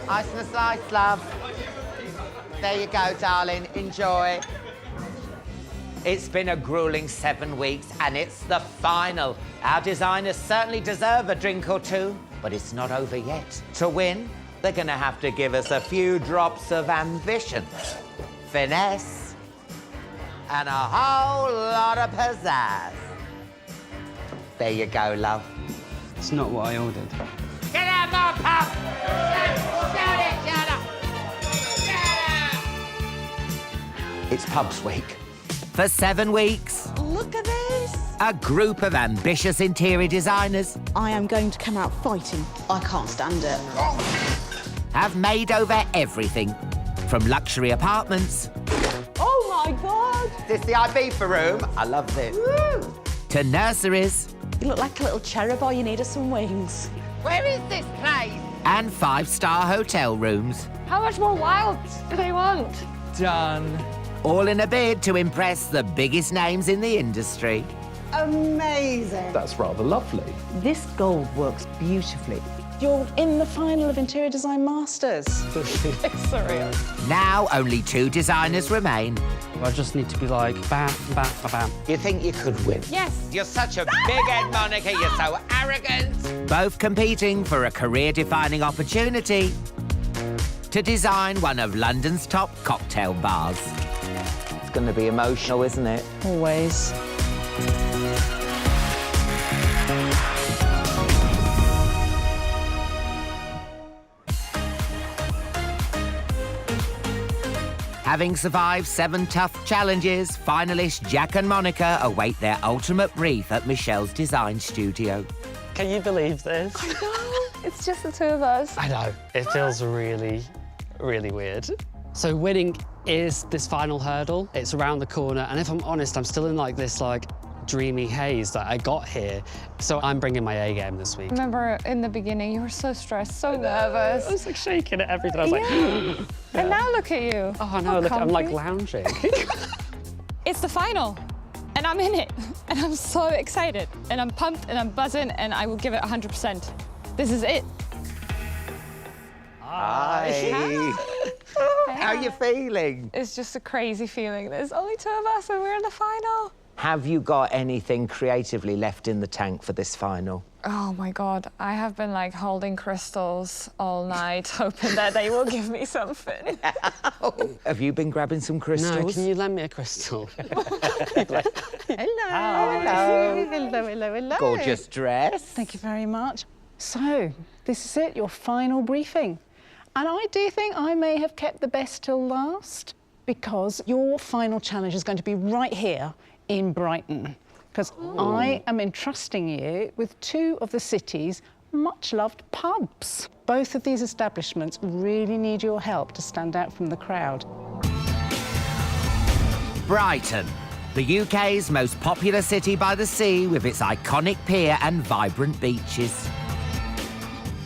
Ice and a slice, love. There you go, darling. Enjoy. It's been a grueling 7 weeks, and it's the final. Our designers certainly deserve a drink or two, but it's not over yet. To win, they're going to have to give us a few drops of ambition, finesse, and a whole lot of pizzazz. There you go, love. It's not what I ordered. Get out, my pub! Shut it, shut up! It's Pubs Week. For 7 weeks. Look at this. A group of ambitious interior designers I am going to come out fighting. I can't stand it. have made over everything, from luxury apartments. Oh my God! This the Ibiza room? I love this. Woo. To nurseries. You look like a little cherub, or you needed some wings. Where is this place? And 5-star hotel rooms. How much more wild do they want? Done. All in a bid to impress the biggest names in the industry. Amazing. That's rather lovely. This gold works beautifully. You're in the final of Interior Design Masters. It's surreal. Now only 2 designers remain. I just need to be like, bam, bam, bam, bam. You think you could win? Yes. You're such a big-head, Monica. You're so arrogant. Both competing for a career-defining opportunity to design one of London's top cocktail bars. It's going to be emotional, isn't it? Always. Having survived 7 tough challenges, finalists Jack and Monica await their ultimate brief at Michelle's design studio. Can you believe this? I know. It's just the 2 of us. I know. It feels really, really weird. So winning is this final hurdle. It's around the corner, and if I'm honest, I'm still in like this dreamy haze that I got here. So I'm bringing my A game this week. Remember in the beginning, you were so stressed, so nervous. I was like shaking at everything. I was like, Yeah. And now look at you. oh no, How look, I'm like comfy. lounging. It's the final, and I'm in it, and I'm so excited, and I'm pumped, and I'm buzzing, and I will give it 100%. This is it. Hi. How are you feeling? It's just a crazy feeling. There's only 2 of us, and we're in the final. Have you got anything creatively left in the tank for this final? Oh my God, I have been like holding crystals all night, hoping that they will give me something. Have you been grabbing some No, crystals? can you lend me a crystal? Hello. Hello. Hello, hello, hello. Gorgeous dress. Thank you very much. So, this is it, your final briefing. And I do think I may have kept the best till last, because your final challenge is going to be right here in Brighton, because I am entrusting you with 2 of the city's much-loved pubs. Both of these establishments really need your help to stand out from the crowd. Brighton, the UK's most popular city by the sea, with its iconic pier and vibrant beaches.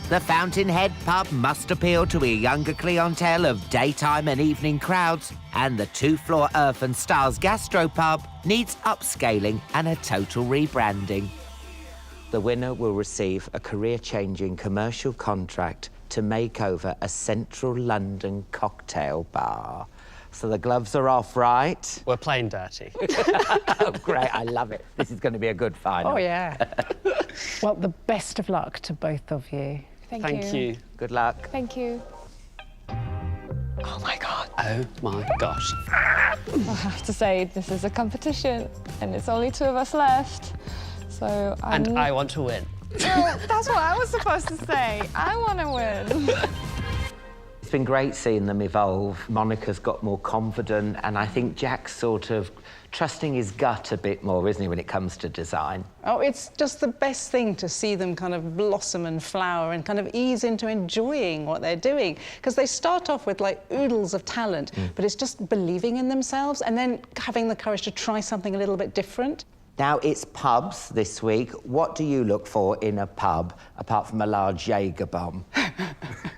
The Fountainhead pub must appeal to a younger clientele of daytime and evening crowds, and the 2-floor Earth and Stars gastropub needs upscaling and a total rebranding. The winner will receive a career-changing commercial contract to make over a central London cocktail bar. So the gloves are off, right? We're playing dirty. Oh, great, I love it. This is going to be a good final. Oh, yeah. Well, the best of luck to both of you. Thank you. Good luck. Thank you. Oh my God. Oh my gosh. I have to say, this is a competition, and it's only 2 of us left. So And I want to win. No, that's what I was supposed to say. I want to win. It's been great seeing them evolve. Monica's got more confident, and I think Jack's sort of trusting his gut a bit more, isn't he, when it comes to design? Oh, it's just the best thing to see them kind of blossom and flower and kind of ease into enjoying what they're doing. Because they start off with, like, oodles of talent, but it's just believing in themselves and then having the courage to try something a little bit different. Now, it's pubs this week. What do you look for in a pub, apart from a large Jaeger bomb?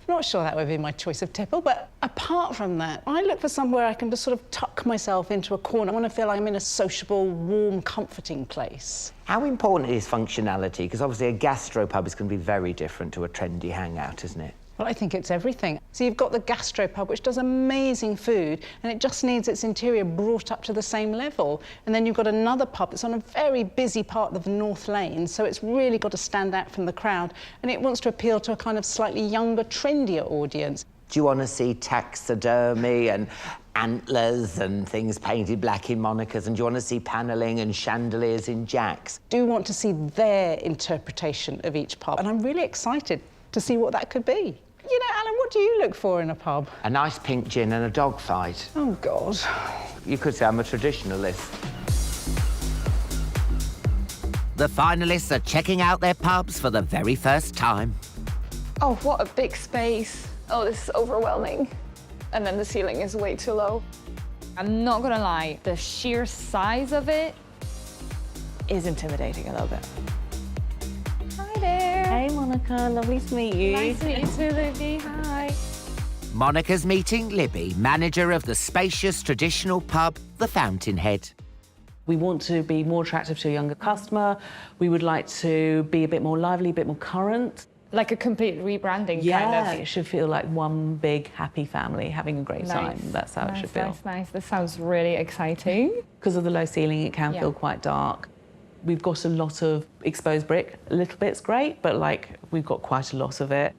Not sure that would be my choice of tipple, but apart from that, I look for somewhere I can just sort of tuck myself into a corner. I want to feel like I'm in a sociable, warm, comforting place. How important is functionality? Because obviously a gastropub is going to be very different to a trendy hangout, isn't it? Well, I think it's everything. So you've got the gastropub, which does amazing food, and it just needs its interior brought up to the same level. And then you've got another pub that's on a very busy part of the North Lane, so it's really got to stand out from the crowd, and it wants to appeal to a kind of slightly younger, trendier audience. Do you want to see taxidermy and antlers and things painted black in Monica's? And do you want to see panelling and chandeliers in Jack's? Do want to see their interpretation of each pub, and I'm really excited to see what that could be. You know, Alan, what do you look for in a pub? A nice pink gin and a dog fight. Oh, God. You could say I'm a traditionalist. The finalists are checking out their pubs for the very first time. Oh, what a big space. Oh, this is overwhelming. And then the ceiling is way too low. I'm not gonna lie, the sheer size of it is intimidating a little bit. Hi there. Hey Monica, lovely to meet you. Nice to meet you too, Libby. Hi. Monica's meeting Libby, manager of the spacious traditional pub, the Fountainhead. We want to be more attractive to a younger customer. We would like to be a bit more lively, a bit more current. Like a complete rebranding, Yeah, kind of. it should feel like one big happy family having a great time. That's how it should feel. Nice. This sounds really exciting. Because of the low ceiling, it can Yeah. feel quite dark. We've got a lot of exposed brick. A little bit's great, but like we've got quite a lot of it.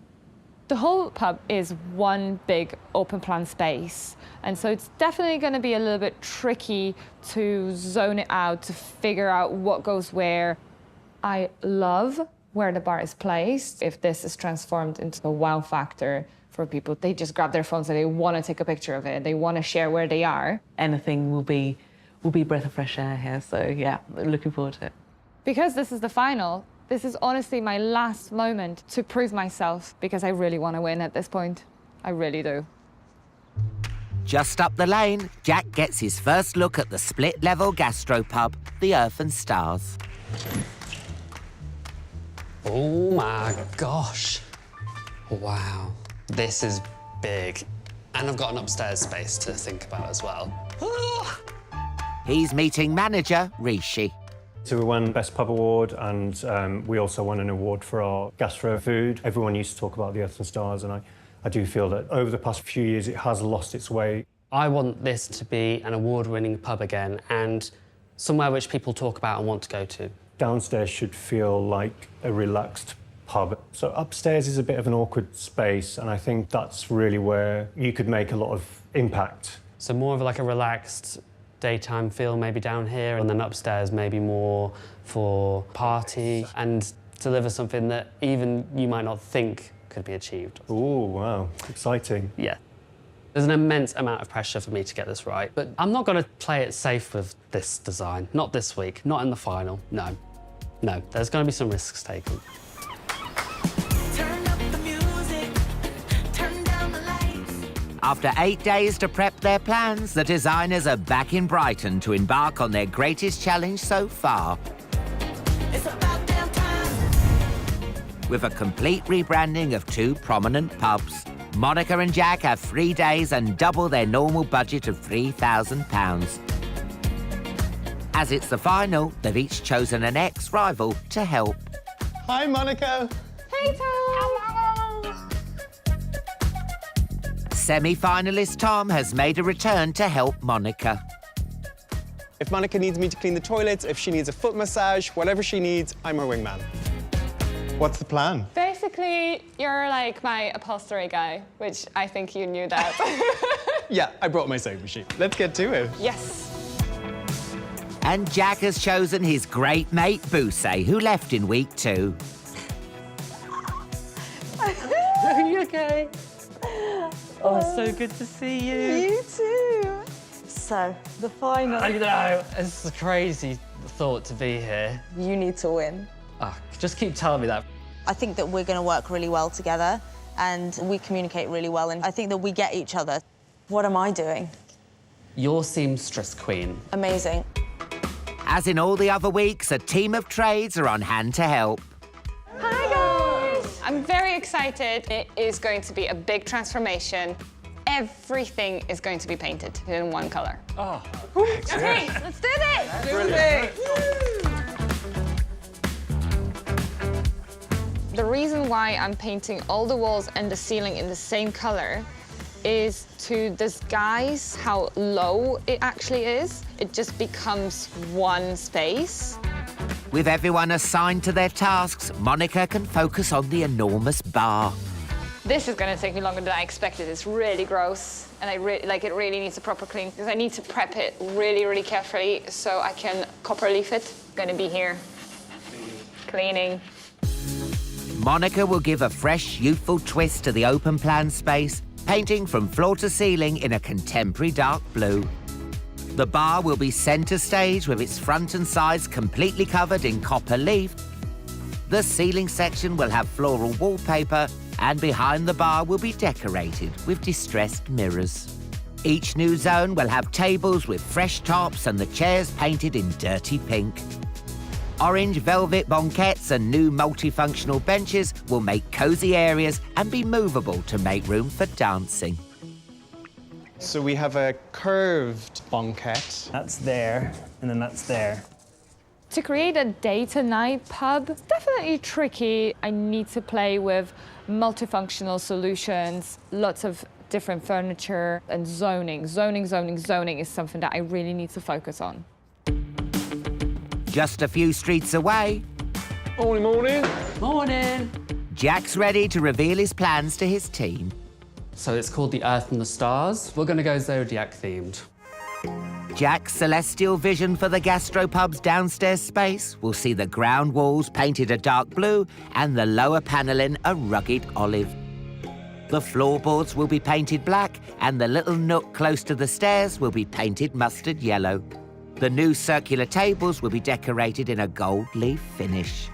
The whole pub is one big open plan space, and so it's definitely going to be a little bit tricky to zone it out, to figure out what goes where. I love where the bar is placed. If this is transformed into a wow factor for people, they just grab their phones and they want to take a picture of it. They want to share where they are. Anything will be a breath of fresh air here. So yeah, looking forward to it. Because this is the final, this is honestly my last moment to prove myself, because I really want to win at this point. I really do. Just up the lane, Jack gets his first look at the split-level gastropub, the Earth and Stars. Oh my gosh. Wow. This is big. And I've got an upstairs space to think about as well. Ah! He's meeting manager Rishi. So we won Best Pub Award, and we also won an award for our gastro food. Everyone used to talk about the Earth and Stars, and I do feel that over the past few years it has lost its way. I want this to be an award-winning pub again, and somewhere which people talk about and want to go to. Downstairs should feel like a relaxed pub. So upstairs is a bit of an awkward space, and I think that's really where you could make a lot of impact. So more of like a relaxed daytime feel maybe down here, and then upstairs maybe more for party, and deliver something that even you might not think could be achieved. Ooh, wow, exciting. Yeah. There's an immense amount of pressure for me to get this right, but I'm not going to play it safe with this design. Not this week, not in the final, no. No, there's going to be some risks taken. Turn up the music, turn down the lights. After 8 days to prep their plans, the designers are back in Brighton to embark on their greatest challenge so far. It's about damn time. With a complete rebranding of two prominent pubs, Monica and Jack have 3 days and double their normal budget of £3,000. As it's the final, they've each chosen an ex-rival to help. Hi, Monica. Hey, Tom! Semi-finalist Tom has made a return to help Monica. If Monica needs me to clean the toilets, if she needs a foot massage, whatever she needs, I'm her wingman. What's the plan? Basically, you're like my upholstery guy, which I think you knew that. Yeah, I brought my sewing machine. Let's get to it. Yes. And Jack has chosen his great mate Bousse, who left in week 2. Are you okay? Oh, so good to see you. You too. So, the final. I know, it's a crazy thought to be here. You need to win. Oh, just keep telling me that. I think that we're going to work really well together and we communicate really well, and I think that we get each other. What am I doing? Your seamstress queen. Amazing. As in all the other weeks, a team of trades are on hand to help. Hi, guys. I'm very excited. It is going to be a big transformation. Everything is going to be painted in one color. Oh. Okay, let's do this. The reason why I'm painting all the walls and the ceiling in the same color is to disguise how low it actually is. It just becomes one space. With everyone assigned to their tasks, Monica can focus on the enormous bar. This is going to take me longer than I expected. It's really gross, and it really needs a proper clean because I need to prep it really, really carefully so I can copper leaf it. Going to be here, cleaning. Monica will give a fresh, youthful twist to the open plan space, painting from floor to ceiling in a contemporary dark blue. The bar will be centre stage with its front and sides completely covered in copper leaf. The ceiling section will have floral wallpaper, and behind the bar will be decorated with distressed mirrors. Each new zone will have tables with fresh tops and the chairs painted in dirty pink. Orange velvet banquettes and new multifunctional benches will make cosy areas and be movable to make room for dancing. So we have a curved banquette. That's there, and then that's there. To create a day-to-night pub, it's definitely tricky. I need to play with multifunctional solutions, lots of different furniture, and zoning. Zoning is something that I really need to focus on. Just a few streets away, Morning. Morning. Jack's ready to reveal his plans to his team. So it's called the Earth and the Stars. We're going to go Zodiac themed. Jack's celestial vision for the gastropub's downstairs space will see the ground walls painted a dark blue and the lower panelling a rugged olive. The floorboards will be painted black and the little nook close to the stairs will be painted mustard yellow. The new circular tables will be decorated in a gold leaf finish.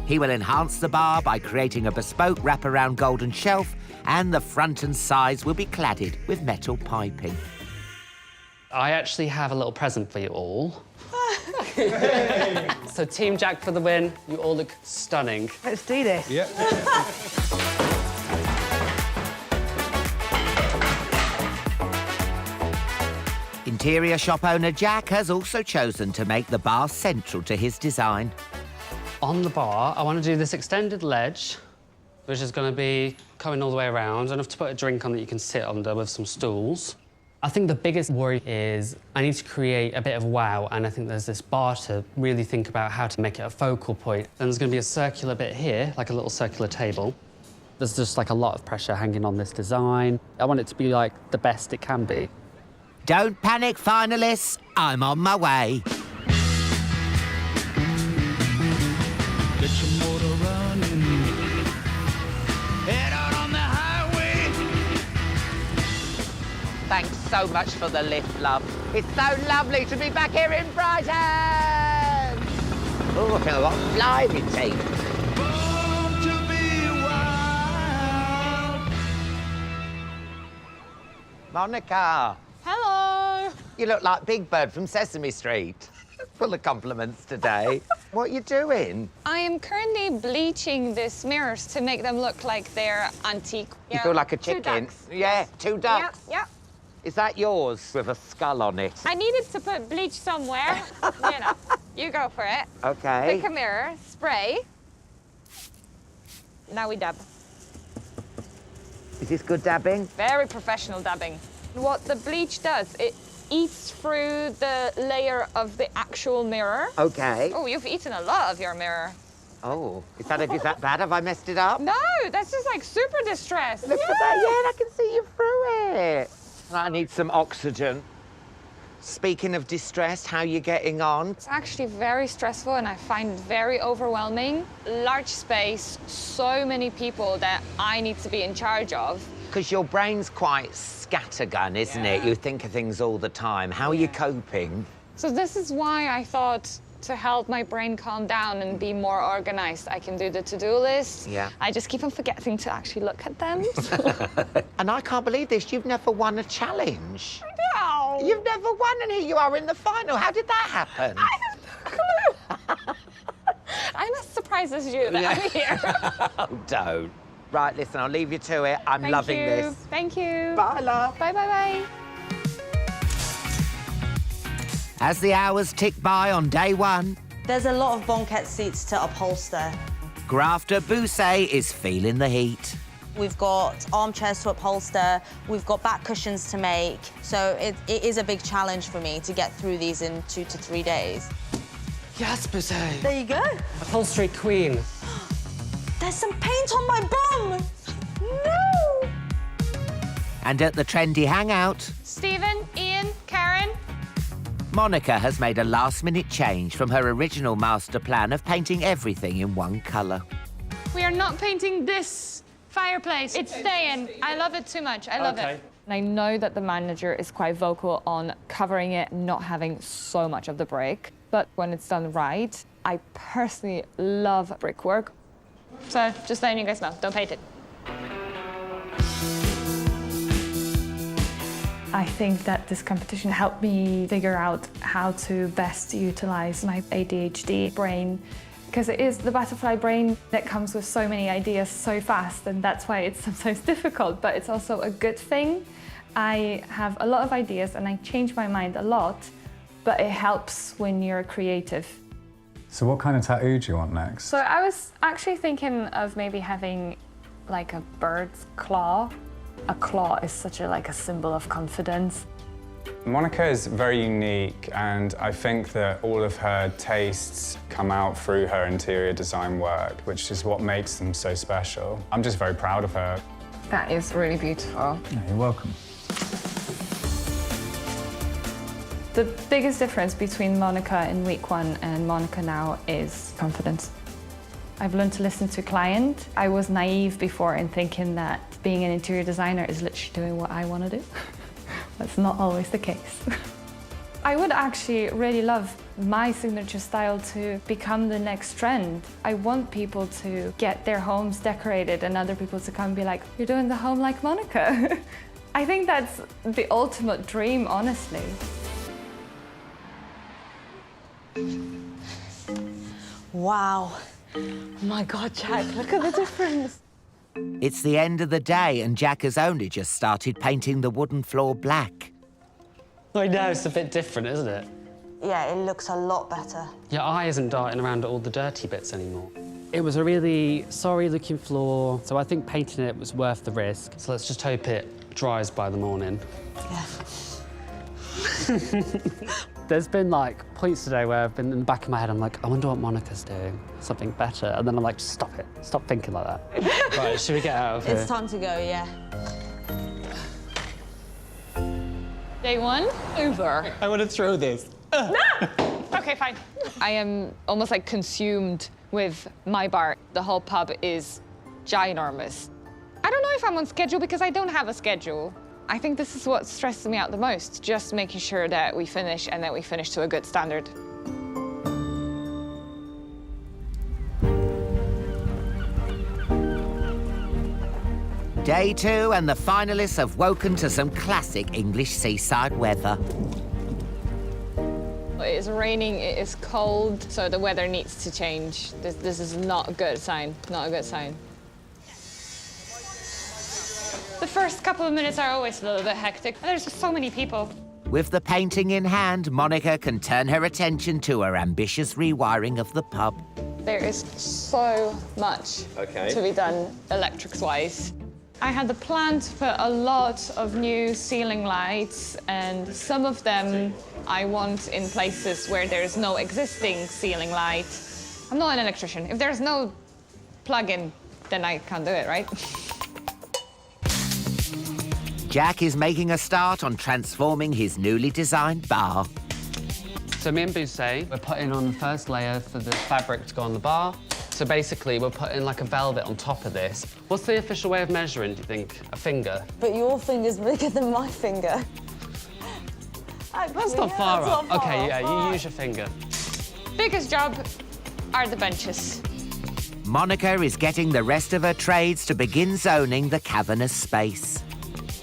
He will enhance the bar by creating a bespoke wraparound golden shelf, and the front and sides will be cladded with metal piping. I actually have a little present for you all. So Team Jack for the win. You all look stunning. Let's do this. Yep. Interior shop owner Jack has also chosen to make the bar central to his design. On the bar, I want to do this extended ledge, which is going to be coming all the way around, enough to put a drink on that you can sit under with some stools. I think the biggest worry is I need to create a bit of wow, and I think there's this bar to really think about how to make it a focal point. Then there's going to be a circular bit here, like a little circular table. There's just like a lot of pressure hanging on this design. I want it to be like the best it can be. Don't panic, finalists. I'm on my way. Get your motor running. Head out on the highway. Thanks so much for the lift, love. It's so lovely to be back here in Brighton. Oh, I feel a lot of fly in my teeth. Born to be wild. Monica, Hello. you look like Big Bird from Sesame Street. Full of compliments today. What are you doing? I am currently bleaching these mirrors to make them look like they're antique. You feel like a Two chicken. ducks. Yeah, two ducks. Yeah. Is that yours with a skull on it? I needed to put bleach somewhere. You know, you go for it. Okay. Pick a mirror, spray. Now we dab. Is this good dabbing? Very professional dabbing. What the bleach does, it eats through the layer of the actual mirror. Okay. Oh, you've eaten a lot of your mirror. Oh, is that bad? Have I messed it up? No, that's just like super distressed. Look at that. Yeah, and I can see you through it. I need some oxygen. Speaking of distress, how you getting on? It's actually very stressful and I find it very overwhelming. Large space, so many people that I need to be in charge of. Because your brain's quite scattergun, isn't it? You think of things all the time. How are you coping? So this is why I thought to help my brain calm down and be more organized, I can do the to-do list. Yeah. I just keep on forgetting to actually look at them. And I can't believe this. You've never won a challenge. No. You've never won, and here you are in the final. How did that happen? I'm as surprised as you that I'm here. Oh, don't. Right, listen, I'll leave you to it. I'm loving this. Thank you. Bye, love. Bye, bye, bye. As the hours tick by on day one, There's a lot of banquette seats to upholster. Grafter Bousset is feeling the heat. We've got armchairs to upholster, we've got back cushions to make, so it is a big challenge for me to get through these in 2 to 3 days. Yes, Bousset. There you go. Upholstery queen. There's some paint on my bum! No! And at the trendy hangout, Stephen, Ian, Karen. Monica has made a last-minute change from her original master plan of painting everything in one colour. We are not painting this fireplace. It's staying. I love it too much. I love it. And I know that the manager is quite vocal on covering it, not having so much of the brick. But when it's done right, I personally love brickwork. So just letting you guys know, don't paint it. I think that this competition helped me figure out how to best utilize my ADHD brain, because it is the butterfly brain that comes with so many ideas so fast, and that's why it's sometimes difficult, but it's also a good thing. I have a lot of ideas and I change my mind a lot, but it helps when you're creative. So what kind of tattoo do you want next? So I was actually thinking of maybe having like a bird's claw. A claw is such a symbol of confidence. Monica is very unique, and I think that all of her tastes come out through her interior design work, which is what makes them so special. I'm just very proud of her. That is really beautiful. Yeah, you're welcome. The biggest difference between Monica in week 1 and Monica now is confidence. I've learned to listen to client. I was naive before in thinking that being an interior designer is literally doing what I want to do. That's not always the case. I would actually really love my signature style to become the next trend. I want people to get their homes decorated and other people to come and be like, you're doing the home like Monica. I think that's the ultimate dream, honestly. Wow. Oh my God, Jack, look at the difference. It's the end of the day and Jack has only just started painting the wooden floor black. I know, it's a bit different, isn't it? Yeah, it looks a lot better. Your eye isn't darting around at all the dirty bits anymore. It was a really sorry-looking floor, so I think painting it was worth the risk. So let's just hope it dries by the morning. Yeah. There's been points today where I've been in the back of my head, I'm like, I wonder what Monica's doing, something better. And then I'm like, just stop it, stop thinking like that. Right, should we get out of here? It's time to go, yeah. Day 1, over. I want to throw this. No! Okay, fine. I am almost consumed with my bar. The whole pub is ginormous. I don't know if I'm on schedule because I don't have a schedule. I think this is what stresses me out the most, just making sure that we finish and that we finish to a good standard. Day 2 and the finalists have woken to some classic English seaside weather. It is raining, it is cold, so the weather needs to change. This is not a good sign, not a good sign. The first couple of minutes are always a little bit hectic. There's just so many people. With the painting in hand, Monica can turn her attention to her ambitious rewiring of the pub. There is so much to be done electrics-wise. I had the plan to put a lot of new ceiling lights, and some of them I want in places where there's no existing ceiling light. I'm not an electrician. If there's no plug-in, then I can't do it, right? Jack is making a start on transforming his newly designed bar. So me and Bousset, we're putting on the first layer for the fabric to go on the bar. So basically, we're putting a velvet on top of this. What's the official way of measuring, do you think? A finger? But your finger's bigger than my finger. Actually, That's not far that's up. not far Okay, off. yeah, you use your finger. Biggest job are the benches. Monica is getting the rest of her trades to begin zoning the cavernous space.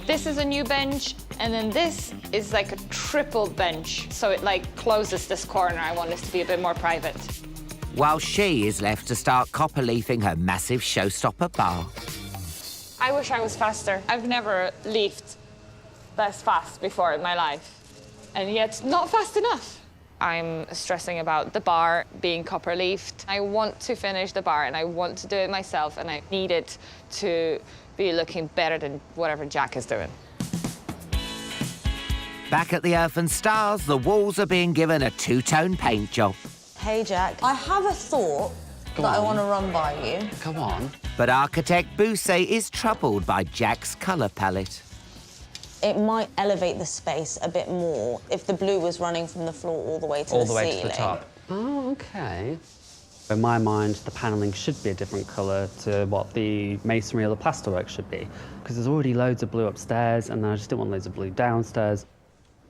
This is a new bench, and then this is a triple bench. So it closes this corner. I want this to be a bit more private. While she is left to start copper leafing her massive showstopper bar. I wish I was faster. I've never leafed this fast before in my life. And yet, not fast enough. I'm stressing about the bar being copper leafed. I want to finish the bar and I want to do it myself and I need it to be looking better than whatever Jack is doing. Back at the Earth and Stars, the walls are being given a two-tone paint job. Hey, Jack, I have a thought I want to run by you. Come on. But architect Bousset is troubled by Jack's colour palette. It might elevate the space a bit more if the blue was running from the floor all the way to the ceiling. All the way to the top. Oh, OK. In my mind, the panelling should be a different colour to what the masonry or the plasterwork should be, because there's already loads of blue upstairs, and I just didn't want loads of blue downstairs.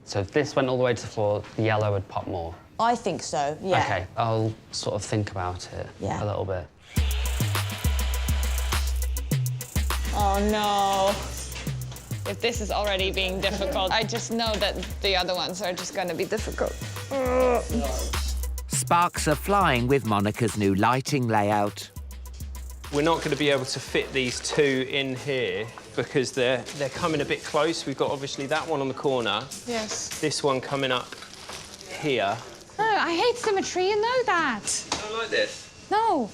So if this went all the way to the floor, the yellow would pop more. I think so, yeah. OK, I'll sort of think about it a little bit. Oh, no. If this is already being difficult, I just know that the other ones are just going to be difficult. Sparks are flying with Monica's new lighting layout. We're not going to be able to fit these two in here because they're coming a bit close. We've got obviously that one on the corner. Yes. This one coming up here. No, I hate symmetry, you know that. I don't like this. No.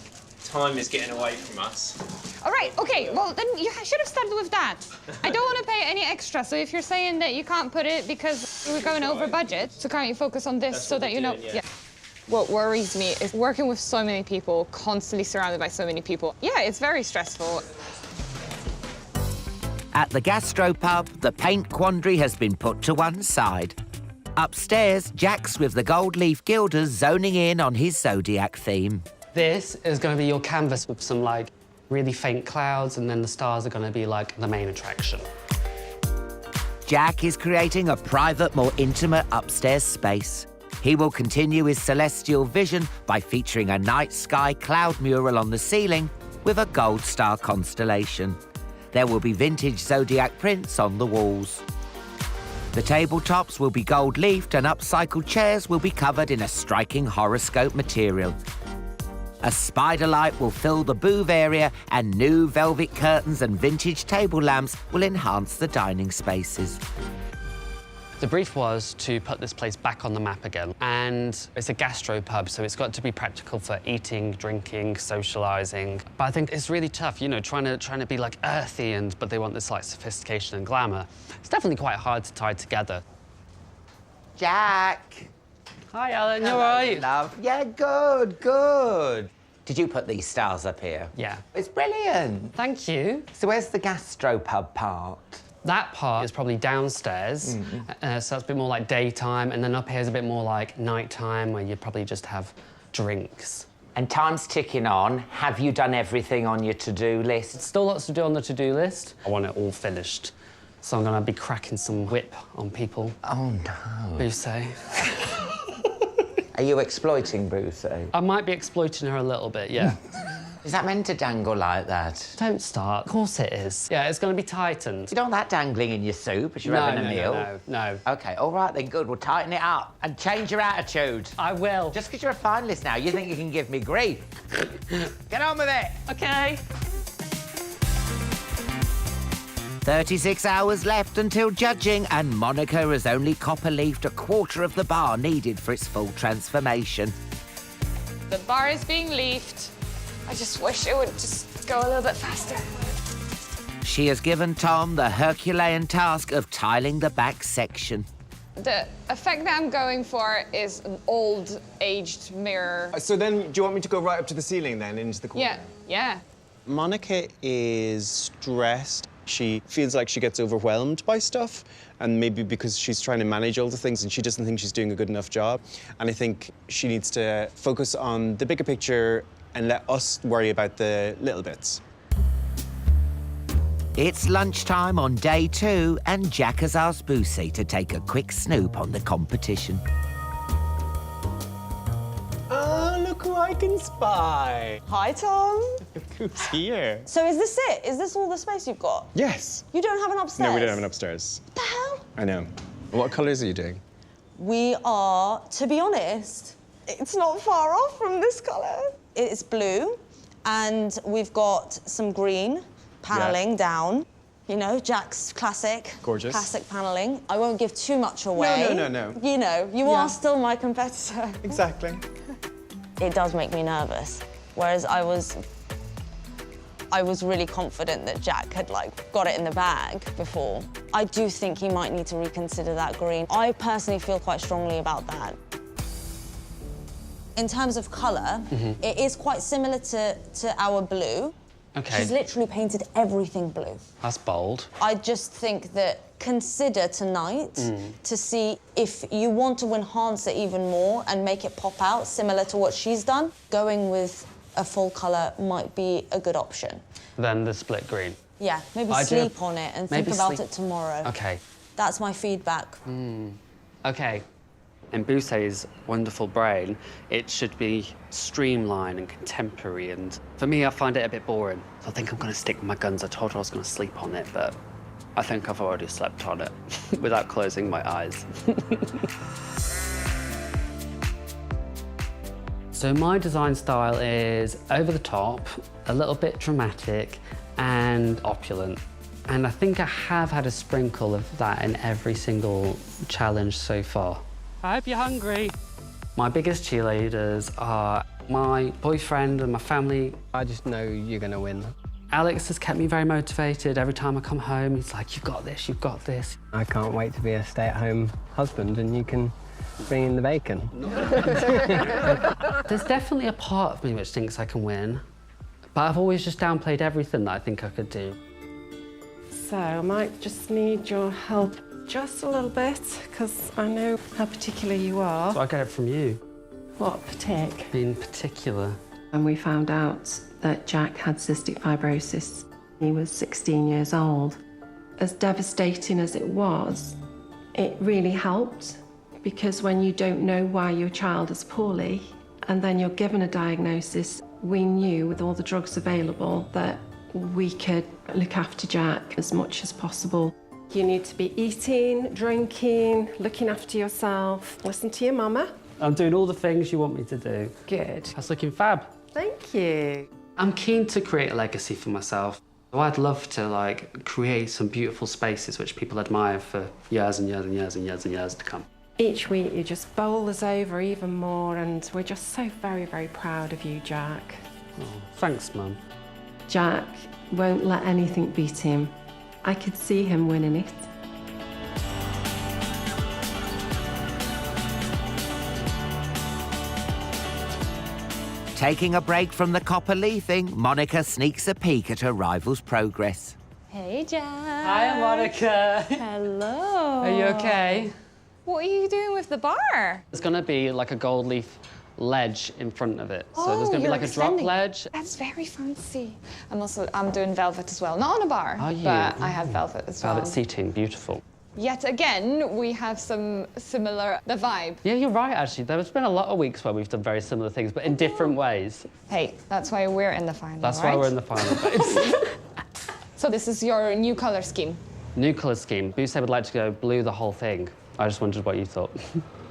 Time is getting away from us. All right, OK, well, then you should have started with that. I don't want to pay any extra, so if you're saying that you can't put it because we're going over budget, so can't you focus on this so that you know... Yeah. What worries me is working with so many people, constantly surrounded by so many people. Yeah, it's very stressful. At the gastropub, the paint quandary has been put to one side. Upstairs, Jack's with the gold leaf gilders zoning in on his zodiac theme. This is going to be your canvas with some, like, really faint clouds, and then the stars are going to be, like, the main attraction. Jack is creating a private, more intimate upstairs space. He will continue his celestial vision by featuring a night sky cloud mural on the ceiling with a gold star constellation. There will be vintage zodiac prints on the walls. The tabletops will be gold-leafed and upcycled chairs will be covered in a striking horoscope material. A spider light will fill the booth area and new velvet curtains and vintage table lamps will enhance the dining spaces. The brief was to put this place back on the map again, and it's a gastropub, so it's got to be practical for eating, drinking, socialising. But I think it's really tough, you know, trying to be like earthy, but they want this like sophistication and glamour. It's definitely quite hard to tie together. Jack! Hi, Ellen, you all right? Love. Yeah, good, good. Did you put these stars up here? Yeah. It's brilliant. Thank you. So where's the gastropub part? That part is probably downstairs, so that's a bit more like daytime, and then up here is a bit more like nighttime, where you probably just have drinks. And time's ticking on. Have you done everything on your to-do list? Still lots to do on the to-do list. I want it all finished, so I'm going to be cracking some whip on people. Oh, no. Bousset. Are you exploiting Bousset? I might be exploiting her a little bit, yeah. Is that meant to dangle like that? Don't start. Of course it is. Yeah, it's going to be tightened. You don't want that dangling in your soup as you're having a meal? No. OK, all right then, good. We'll tighten it up and change your attitude. I will. Just because you're a finalist now, you think you can give me grief. Get on with it. OK. 36 hours left until judging, and Monica has only copper-leafed a quarter of the bar needed for its full transformation. The bar is being leafed. I just wish it would just go a little bit faster. She has given Tom the Herculean task of tiling the back section. The effect that I'm going for is an old, aged mirror. So then, do you want me to go right up to the ceiling then, into the corner? Yeah. Monica is stressed. She feels like she gets overwhelmed by stuff, and maybe because she's trying to manage all the things and she doesn't think she's doing a good enough job. And I think she needs to focus on the bigger picture and let us worry about the little bits. It's lunchtime on day 2, and Jack has asked Bousset to take a quick snoop on the competition. Oh, look who I can spy. Hi, Tom. Look who's here. So is this it? Is this all the space you've got? Yes. You don't have an upstairs? No, we don't have an upstairs. What the hell? I know. What colours are you doing? We are, to be honest, it's not far off from this colour. It's blue, and we've got some green panelling down. You know, Jack's classic. Gorgeous. Classic panelling. I won't give too much away. No. You know, you are still my competitor. Exactly. It does make me nervous. Whereas I was really confident that Jack had, like, got it in the bag before. I do think he might need to reconsider that green. I personally feel quite strongly about that. In terms of colour, it is quite similar to our blue. Okay. She's literally painted everything blue. That's bold. I just think that consider tonight to see if you want to enhance it even more and make it pop out, similar to what she's done. Going with a full colour might be a good option. Then the split green. Yeah, maybe Idea. sleep on it and think about it tomorrow. Okay. That's my feedback. Okay. In Boussaint's wonderful brain, it should be streamlined and contemporary, and for me, I find it a bit boring. So I think I'm going to stick with my guns. I told her I was going to sleep on it, but I think I've already slept on it without closing my eyes. So my design style is over the top, a little bit dramatic, and opulent. And I think I have had a sprinkle of that in every single challenge so far. I hope you're hungry. My biggest cheerleaders are my boyfriend and my family. I just know you're going to win. Alex has kept me very motivated. Every time I come home, he's like, you've got this, you've got this. I can't wait to be a stay-at-home husband and you can bring in the bacon. There's definitely a part of me which thinks I can win, but I've always just downplayed everything that I think I could do. So I might just need your help just a little bit, because I know how particular you are. So I get it from you. What partic? In particular. And we found out that Jack had cystic fibrosis. He was 16 years old. As devastating as it was, it really helped, because when you don't know why your child is poorly and then you're given a diagnosis, we knew with all the drugs available that we could look after Jack as much as possible. You need to be eating, drinking, looking after yourself. Listen to your mama. I'm doing all the things you want me to do. Good. That's looking fab. Thank you. I'm keen to create a legacy for myself. I'd love to, like, create some beautiful spaces which people admire for years and years and years and years and years to come. Each week you just bowl us over even more, and we're just so very, very proud of you, Jack. Oh, thanks, Mum. Jack won't let anything beat him. I could see him winning it. Taking a break from the copper leafing, Monica sneaks a peek at her rival's progress. Hey, Jack. Hi, Monica. Hello. Are you okay? What are you doing with the bar? There's going to be like a gold leaf ledge in front of it. So there's going to be you're like a drop extending. ledge. That's very fancy. I'm doing velvet as well. Not on a bar, Are you? but I have velvet as well. Velvet seating, beautiful. Yet again, we have some similar, the vibe. Yeah, you're right, actually. There's been a lot of weeks where we've done very similar things, but in different ways. Hey, that's why we're in the final, That's right? why we're in the final, babes. So this is your new colour scheme. New colour scheme. Boussaint would like to go blue the whole thing. I just wondered what you thought.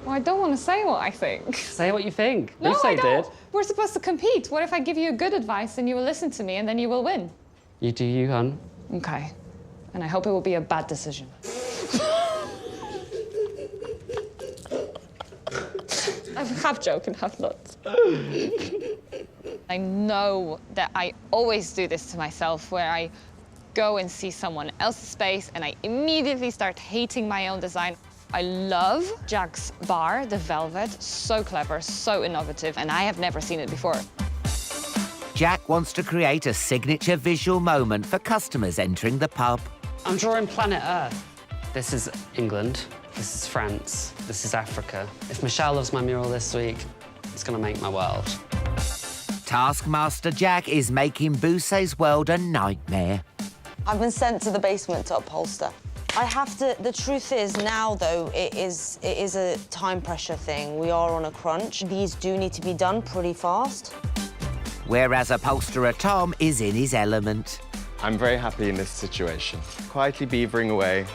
Well, I don't want to say what I think. Say what you think. No, I Boussaint don't. did. We're supposed to compete. What if I give you good advice and you will listen to me and then you will win? You do you, hun. Okay. And I hope it will be a bad decision. I'm half joking, half not. I know that I always do this to myself, where I go and see someone else's space and I immediately start hating my own design. I love Jack's bar, the velvet, so clever, so innovative, and I have never seen it before. Jack wants to create a signature visual moment for customers entering the pub. I'm drawing planet Earth. This is England. This is France. This is Africa. If Michelle loves my mural this week, it's going to make my world. Taskmaster Jack is making Boussaint's world a nightmare. I've been sent to the basement to upholster. I have to, the truth is now, though, it is a time pressure thing. We are on a crunch. These do need to be done pretty fast. Whereas upholsterer Tom is in his element. I'm very happy in this situation. Quietly beavering away.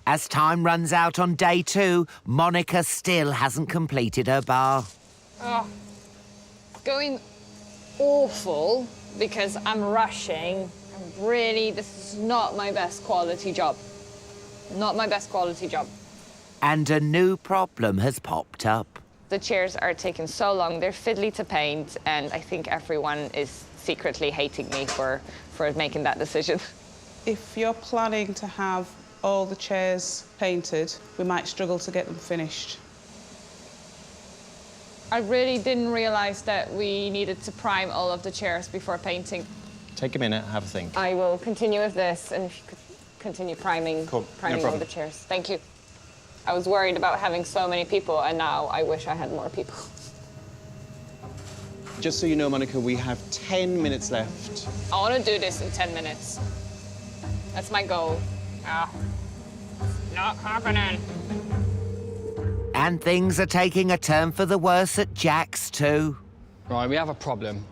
As time runs out on day 2, Monica still hasn't completed her bar. Oh, it's going awful because I'm rushing Really, this is not my best quality job. Not my best quality job. And a new problem has popped up. The chairs are taking so long, they're fiddly to paint, and I think everyone is secretly hating me for making that decision. If you're planning to have all the chairs painted, we might struggle to get them finished. I really didn't realise that we needed to prime all of the chairs before painting. Take a minute, have a think. I will continue with this, and if you could continue priming, Cool. priming No all the problem. chairs. Thank you. I was worried about having so many people, and now I wish I had more people. Just so you know, Monica, we have 10 minutes left. I want to do this in 10 minutes. That's my goal. Not happening. And things are taking a turn for the worse at Jack's too. Right, we have a problem.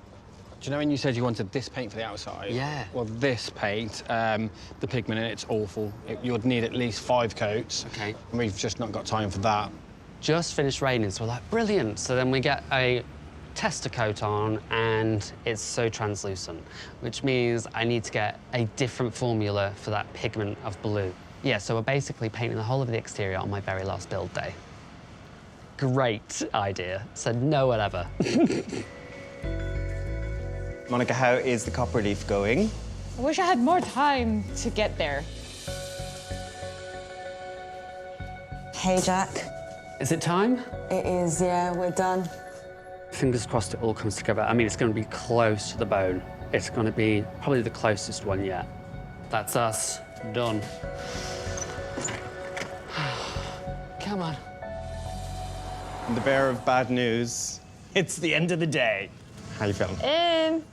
Do you know when you said you wanted this paint for the outside? Yeah. Well, this paint, the pigment in it's awful. You'd need at least 5 coats. Okay. And we've just not got time for that. Just finished raining, so we're like, brilliant. So then we get a tester coat on, and it's so translucent, which means I need to get a different formula for that pigment of blue. Yeah, so we're basically painting the whole of the exterior on my very last build day. Great idea. Said no one ever. Monica, how is the copper leaf going? I wish I had more time to get there. Hey, Jack. Is it time? It is, yeah, we're done. Fingers crossed it all comes together. I mean, it's going to be close to the bone. It's going to be probably the closest one yet. That's us. Done. Come on. And the bearer of bad news, it's the end of the day. How you feeling?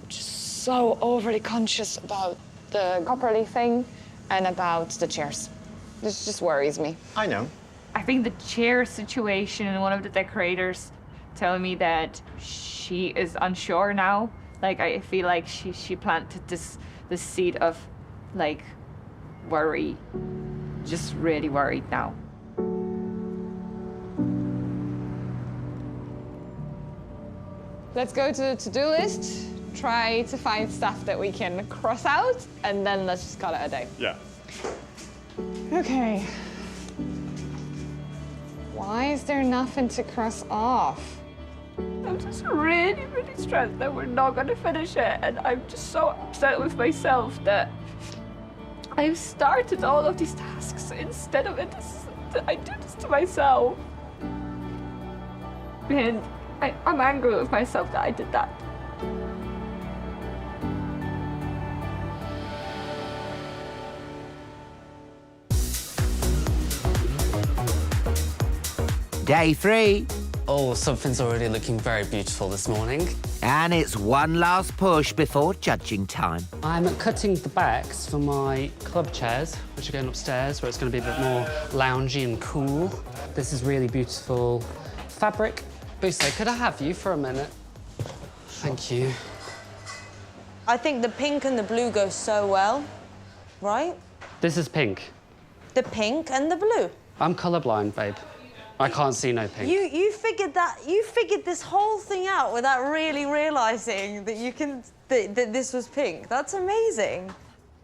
Just so overly conscious about the copper leaf thing and about the chairs. This just worries me. I know. I think the chair situation, and one of the decorators telling me that she is unsure now. Like, I feel like she planted this seed of, like, worry. Just really worried now. Let's go to the to-do list, try to find stuff that we can cross out, and then let's just call it a day. Yeah. Okay. Why is there nothing to cross off? I'm just really, really stressed that we're not gonna finish it, and I'm just so upset with myself that I've started all of these tasks instead of it. I do this to myself. And I'm angry with myself that I did that. Day 3. Oh, something's already looking very beautiful this morning. And it's one last push before judging time. I'm cutting the backs for my club chairs, which are going upstairs, where it's going to be a bit more loungy and cool. This is really beautiful fabric. Buso, could I have you for a minute? Thank you. I think the pink and the blue go so well, right? This is pink. The pink and the blue. I'm colourblind, babe. I can't see no pink. You figured that, you figured this whole thing out without really realising that that this was pink. That's amazing.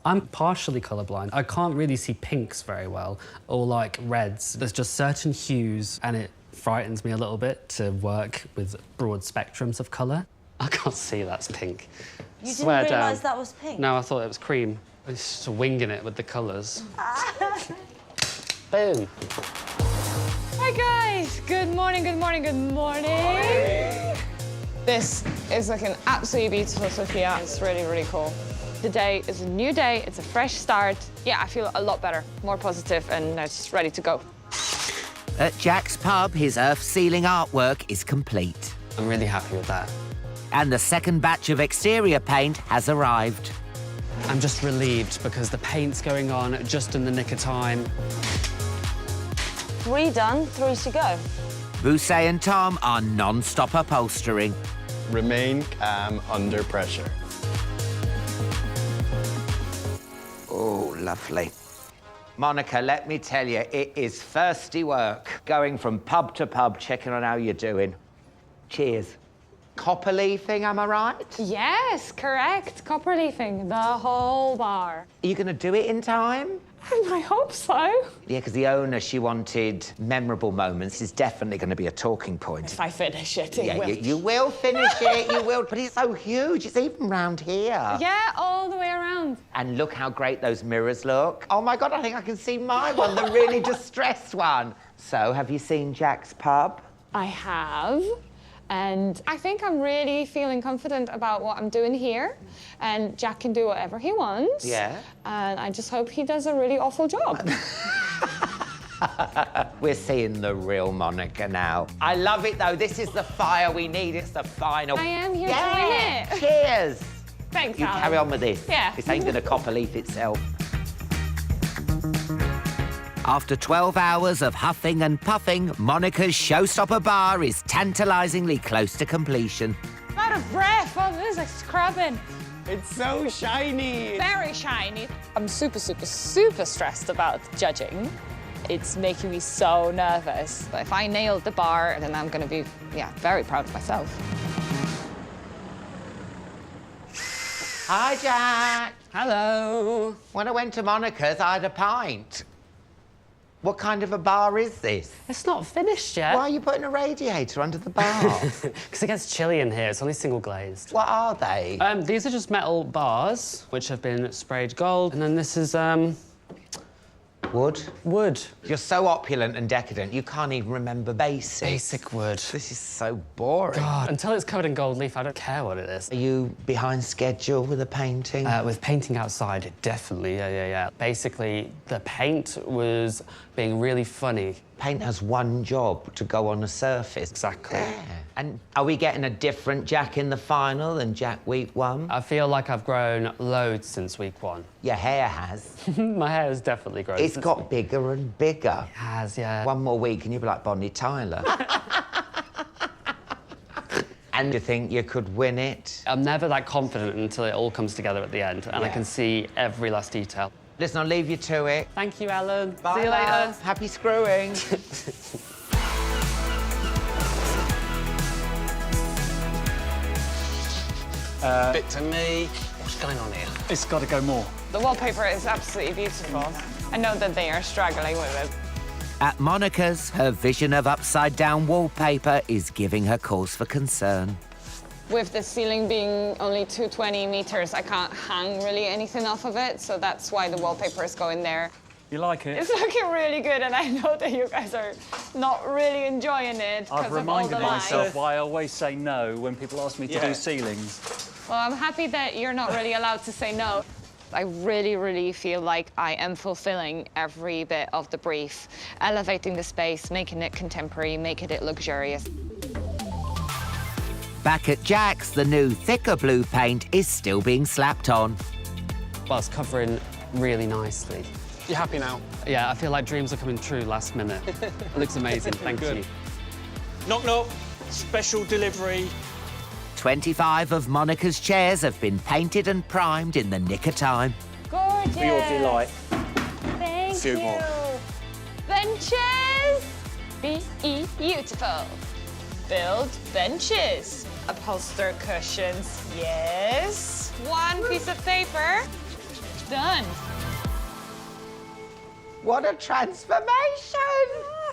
I'm partially colourblind. I can't really see pinks very well, or like reds. There's just certain hues, and it frightens me a little bit to work with broad spectrums of colour. I can't see that's pink. You Swear didn't realise down. that was pink? No, I thought it was cream. I was just winging it with the colours. Boom. Hi guys, good morning, good morning, good morning. This is looking absolutely beautiful, Sophia. It's really, really cool. Today is a new day, it's a fresh start. Yeah, I feel a lot better, more positive, and just ready to go. At Jack's pub, his earth-sealing artwork is complete. I'm really happy with that. And the second batch of exterior paint has arrived. I'm just relieved because the paint's going on just in the nick of time. 3 done, 3 to go. Buso and Tom are non-stop upholstering. Remain calm under pressure. Oh, lovely. Monica, let me tell you, it is thirsty work, going from pub to pub, checking on how you're doing. Cheers. Copper leafing, am I right? Yes, correct. Copper leafing, the whole bar. Are you going to do it in time? I hope so. Yeah, because the owner, she wanted memorable moments. Is definitely going to be a talking point. If I finish it, it Yeah, will. you will finish it, you will. But it's so huge, it's even round here. Yeah, all the way around. And look how great those mirrors look. Oh my God, I think I can see my one, the really distressed one. So, have you seen Jack's pub? I have. And I think I'm really feeling confident about what I'm doing here. And Jack can do whatever he wants. Yeah. And I just hope he does a really awful job. We're seeing the real Monica now. I love it though. This is the fire we need. It's the final. I am here to win it. Cheers. Thanks, You Alan. carry on with this. Yeah. This ain't gonna copper leaf itself. After 12 hours of huffing and puffing, Monica's showstopper bar is tantalisingly close to completion. I'm out of breath. Oh, this is scrubbing. It's so shiny. Very shiny. I'm super, super, super stressed about judging. It's making me so nervous. But if I nailed the bar, then I'm going to be, very proud of myself. Hi, Jack. Hello. When I went to Monica's, I had a pint. What kind of a bar is this? It's not finished yet. Why are you putting a radiator under the bar? Because it gets chilly in here. It's only single glazed. What are they? These are just metal bars, which have been sprayed gold. And then this is, Wood? Wood. You're so opulent and decadent, you can't even remember basics. Basic wood. This is so boring. God, until it's covered in gold leaf, I don't care what it is. Are you behind schedule with the painting? With painting outside, definitely, yeah. Basically, the paint was being really funny. Paint has one job, to go on a surface. Exactly. Yeah. And are we getting a different Jack in the final than Jack week 1? I feel like I've grown loads since week 1. Your hair has. My hair has definitely grown. It's got bigger and bigger. It has, yeah. One more week and you'll be like Bonnie Tyler. And you think you could win it? I'm never that confident until it all comes together at the end, and I can see every last detail. Listen, I'll leave you to it. Thank you, Ellen. Bye, See you later. love. Happy screwing. Bit to me. What's going on here? It's got to go more. The wallpaper is absolutely beautiful. I know that they are struggling with it. At Monica's, her vision of upside-down wallpaper is giving her cause for concern. With the ceiling being only 220 meters, I can't hang really anything off of it, so that's why the wallpaper is going there. You like it? It's looking really good, and I know that you guys are not really enjoying it because I've of all the reminded lights. myself why I always say no when people ask me to do ceilings. Well, I'm happy that you're not really allowed to say no. I really, really feel like I am fulfilling every bit of the brief, elevating the space, making it contemporary, making it luxurious. Back at Jack's, the new thicker blue paint is still being slapped on. Well, it's covering really nicely. You happy now? Yeah, I feel like dreams are coming true last minute. It looks amazing, thank you. Knock, knock. Special delivery. 25 of Monica's chairs have been painted and primed in the nick of time. Gorgeous. For your delight. Thank Few you. more. Benches. Beautiful. Build benches. Upholster cushions. Yes. One piece of paper. Done. What a transformation!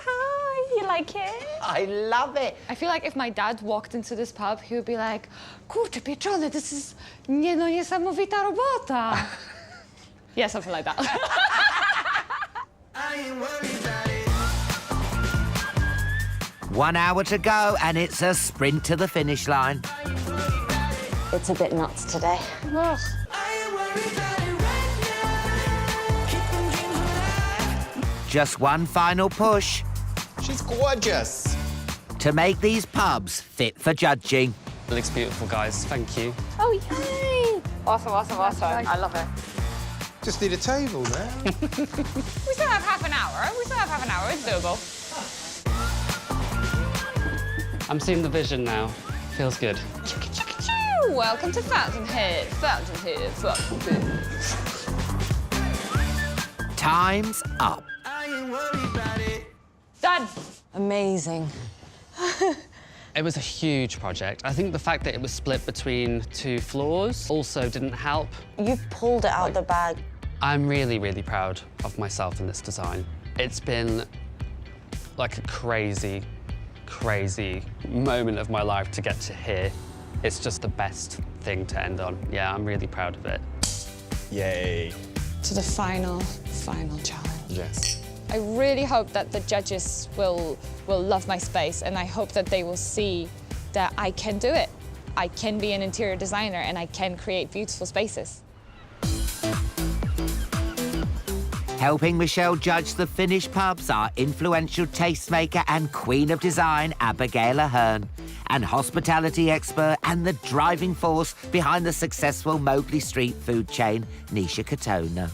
Hi, you like it? I love it. I feel like if my dad walked into this pub, he would be like, kurczę pieczone, this is niesamowita robota. Yeah, something like that. I ain't worried about it. 1 hour to go, and it's a sprint to the finish line. It's a bit nuts today. I ain't worried about it right now. Keep them dreams alive. Just one final push She's gorgeous. to make these pubs fit for judging. It looks beautiful, guys. Thank you. Oh, yay! Awesome, awesome, awesome. I love it. Just need a table now. We still have half an hour. It's doable. I'm seeing the vision now. Feels good. Choo-choo-choo. Welcome to Fountainhead. Fountainhead, Fountainhead. Time's up. I ain't worried about it. Done. Amazing. It was a huge project. I think the fact that it was split between 2 floors also didn't help. You've pulled it out the bag. I'm really, really proud of myself in this design. It's been like a crazy, crazy moment of my life to get to here. It's just the best thing to end on. Yeah, I'm really proud of it. Yay. To the final challenge. Yes. I really hope that the judges will love my space, and I hope that they will see that I can do it. I can be an interior designer and I can create beautiful spaces. Helping Michelle judge the finished pubs are influential tastemaker and queen of design Abigail Ahern, and hospitality expert and the driving force behind the successful Mowgli Street food chain, Nisha Katona.